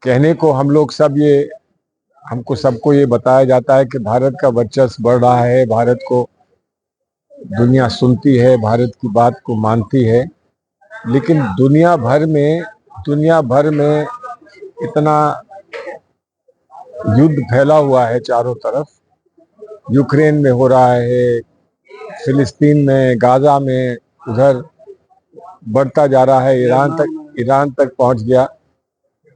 कहने को हम लोग सब ये हमको सबको ये बताया जाता है कि भारत का वर्चस्व बढ़ रहा है, भारत को दुनिया सुनती है, भारत की बात को मानती है। लेकिन दुनिया भर में इतना युद्ध फैला हुआ है चारों तरफ। यूक्रेन में हो रहा है, फिलिस्तीन में, गाजा में, उधर बढ़ता जा रहा है, ईरान तक पहुंच गया।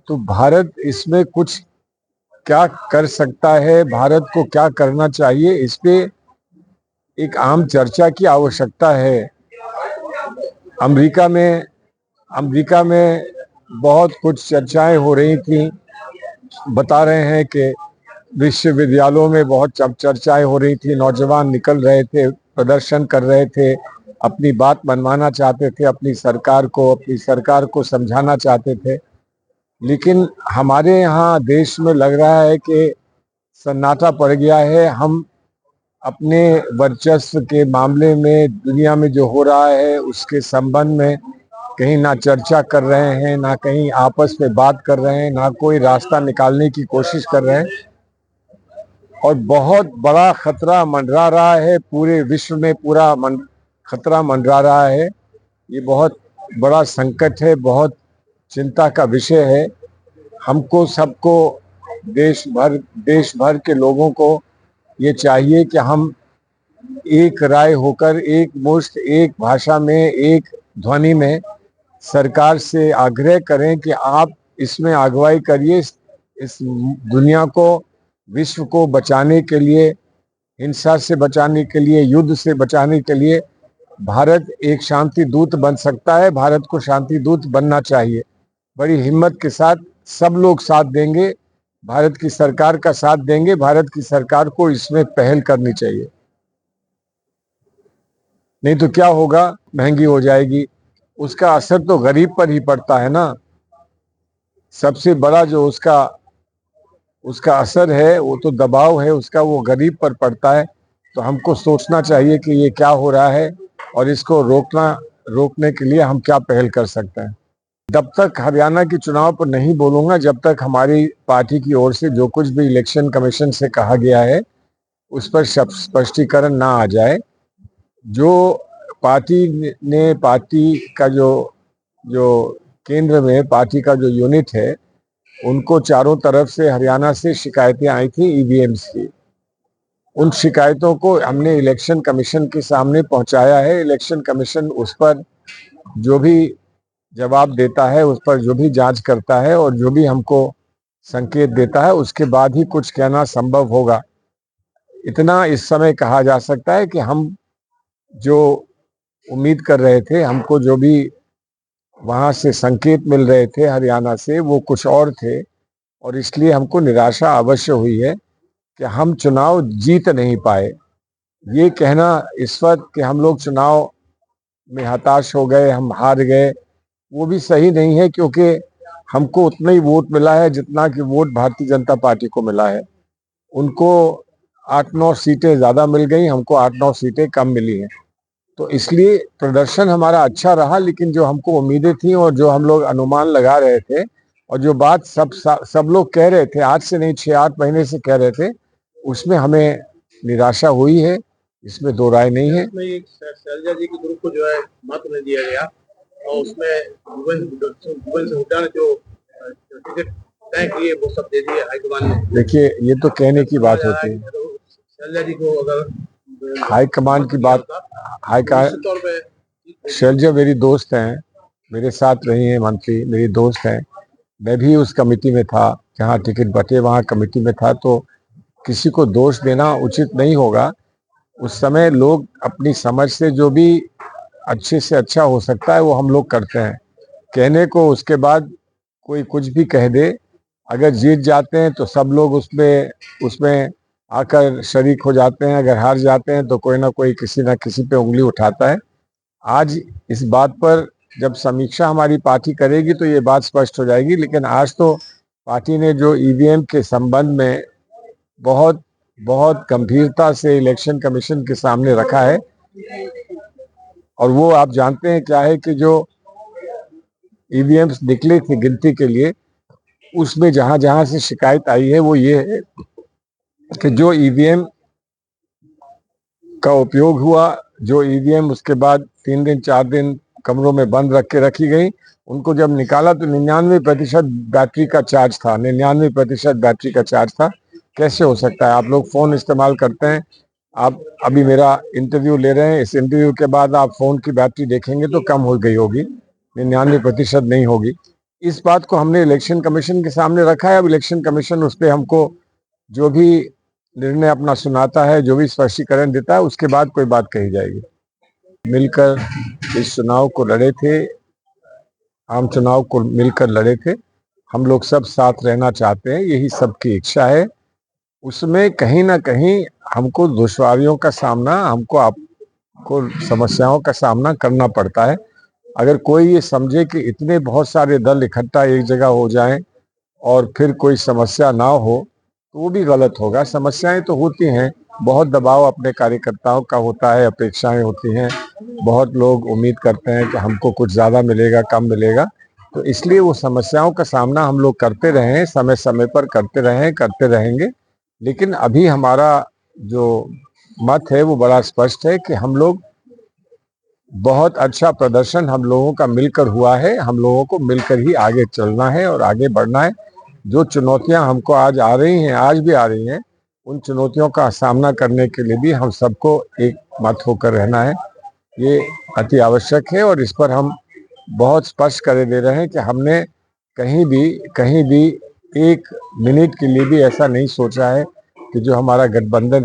तो भारत इसमें कुछ क्या कर सकता है, भारत को क्या करना चाहिए, इस पे एक आम चर्चा की आवश्यकता है। अमेरिका में बहुत कुछ चर्चाएं हो रही थी। बता रहे हैं कि विश्वविद्यालयों में बहुत चर्चाएं हो रही थी, नौजवान निकल रहे थे, प्रदर्शन कर रहे थे, अपनी बात मनवाना चाहते थे, अपनी सरकार को समझाना चाहते थे। लेकिन हमारे यहाँ देश में लग रहा है कि सन्नाटा पड़ गया है। हम अपने वर्चस्व के मामले में दुनिया में जो हो रहा है उसके संबंध में कहीं ना चर्चा कर रहे हैं, ना कहीं आपस में बात कर रहे हैं, ना कोई रास्ता निकालने की कोशिश कर रहे हैं। और बहुत बड़ा खतरा मंडरा रहा है, पूरे विश्व में खतरा मंडरा रहा है। ये बहुत बड़ा संकट है, बहुत चिंता का विषय है। हमको सबको देश भर के लोगों को ये चाहिए कि हम एक राय होकर, एक मुश्त, एक भाषा में, एक ध्वनि में सरकार से आग्रह करें कि आप इसमें अगुवाई करिए। इस दुनिया को, विश्व को बचाने के लिए, हिंसा से बचाने के लिए, युद्ध से बचाने के लिए भारत एक शांति दूत बन सकता है। भारत को शांति दूत बनना चाहिए। बड़ी हिम्मत के साथ सब लोग साथ देंगे, भारत की सरकार का साथ देंगे। भारत की सरकार को इसमें पहल करनी चाहिए, नहीं तो क्या होगा, महंगी हो जाएगी। उसका असर तो गरीब पर ही पड़ता है ना। सबसे बड़ा जो उसका असर है, वो तो दबाव है उसका, वो गरीब पर पड़ता है। तो हमको सोचना चाहिए कि ये क्या हो रहा है और इसको रोकने के लिए हम क्या पहल कर सकते हैं। जब तक हरियाणा के चुनाव पर नहीं बोलूंगा, जब तक हमारी पार्टी की ओर से जो कुछ भी इलेक्शन कमीशन से कहा गया है उस पर स्पष्टीकरण ना आ जाए। जो पार्टी का जो केंद्र में पार्टी का जो यूनिट है, उनको चारों तरफ से हरियाणा से शिकायतें आई थी ईवीएम्स की। उन शिकायतों को हमने इलेक्शन कमीशन के सामने पहुंचाया है। इलेक्शन कमीशन उस पर जो भी जवाब देता है, उस पर जो भी जांच करता है और जो भी हमको संकेत देता है, उसके बाद ही कुछ कहना संभव होगा। इतना इस समय कहा जा सकता है कि हम जो उम्मीद कर रहे थे, हमको जो भी वहां से संकेत मिल रहे थे हरियाणा से, वो कुछ और थे। और इसलिए हमको निराशा अवश्य हुई है कि हम चुनाव जीत नहीं पाए। ये कहना इस वक्त कि हम लोग चुनाव में हताश हो गए, हम हार गए, वो भी सही नहीं है, क्योंकि हमको उतना ही वोट मिला है जितना कि वोट भारतीय जनता पार्टी को मिला है। उनको 8-9 सीटें ज्यादा मिल गई, हमको 8-9 सीटें कम मिली हैं। तो इसलिए प्रदर्शन हमारा अच्छा रहा, लेकिन जो हमको उम्मीदें थी और जो हम लोग अनुमान लगा रहे थे और जो बात सब लोग कह रहे थे, आज से नहीं 6-8 महीने से कह रहे थे, उसमें हमें निराशा हुई है, इसमें दो राय नहीं है। शैलजा जी के ग्रुप को जो है महत्व नहीं दिया गया और उसमें भुवन से हुड्डा ने जो टिकट तय किए वो सब दे दिए हाईकमान ने। देखिए, ये तो कहने की बात होती है। शैलजा जी को अगर हाईकमान की बात, शैलजा मेरी दोस्त हैं, मेरे साथ रही हैं मंत्री, मेरी दोस्त हैं। मैं भी उस कमेटी में था, जहाँ टिकट बटे वहाँ कमेटी में था। तो किसी को दोष देना उचित नहीं होगा। उस समय लोग अपनी समझ से जो भी अच्छे से अच्छा हो सकता है वो हम लोग करते हैं। कहने को उसके बाद कोई कुछ भी कह दे, अगर जीत जाते हैं तो सब लोग उसमें आकर शरीक हो जाते हैं, अगर हार जाते हैं तो कोई ना कोई किसी ना किसी पे उंगली उठाता है। आज इस बात पर जब समीक्षा हमारी पार्टी करेगी तो ये बात स्पष्ट हो जाएगी। लेकिन आज तो पार्टी ने जो ईवीएम के संबंध में बहुत बहुत गंभीरता से इलेक्शन कमीशन के सामने रखा है, और वो आप जानते हैं क्या है कि जो ईवीएम्स निकले थे गिनती के लिए, उसमें जहां जहां से शिकायत आई है वो ये है कि जो ईवीएम का उपयोग हुआ, जो ईवीएम उसके बाद 3 दिन 4 दिन कमरों में बंद रख के रखी गई, उनको जब निकाला तो 99% बैटरी का चार्ज था, 99% बैटरी का चार्ज था। कैसे हो सकता है? आप लोग फ़ोन इस्तेमाल करते हैं, आप अभी मेरा इंटरव्यू ले रहे हैं, इस इंटरव्यू के बाद आप फ़ोन की बैटरी देखेंगे तो कम हो गई होगी, 99% नहीं होगी। इस बात को हमने इलेक्शन कमीशन के सामने रखा है। अब इलेक्शन कमीशन उस पे हमको जो भी निर्णय अपना सुनाता है, जो भी स्पष्टीकरण देता है, उसके बाद कोई बात कही जाएगी। मिलकर इस चुनाव को लड़े थे, आम चुनाव को मिलकर लड़े थे। हम लोग सब साथ रहना चाहते हैं, यही सबकी इच्छा है। उसमें कहीं न कहीं हमको दुश्वारियों का सामना, हमको आपको समस्याओं का सामना करना पड़ता है। अगर कोई ये समझे कि इतने बहुत सारे दल इकट्ठा एक जगह हो जाएं और फिर कोई समस्या ना हो, तो वो भी गलत होगा। समस्याएं तो होती हैं, बहुत दबाव अपने कार्यकर्ताओं का होता है, अपेक्षाएं होती हैं, बहुत लोग उम्मीद करते हैं कि हमको कुछ ज़्यादा मिलेगा, कम मिलेगा। तो इसलिए वो समस्याओं का सामना हम लोग करते रहें, समय समय पर करते रहें, करते रहेंगे। लेकिन अभी हमारा जो मत है वो बड़ा स्पष्ट है कि हम लोग बहुत अच्छा प्रदर्शन हम लोगों का मिलकर हुआ है, हम लोगों को मिलकर ही आगे चलना है और आगे बढ़ना है। जो चुनौतियां हमको आज आ रही हैं, आज भी आ रही हैं, उन चुनौतियों का सामना करने के लिए भी हम सबको एक मत होकर रहना है। ये अति आवश्यक है और इस पर हम बहुत स्पष्ट कर दे रहे हैं कि हमने कहीं भी 1 मिनट के लिए भी ऐसा नहीं सोचा है कि जो हमारा गठबंधन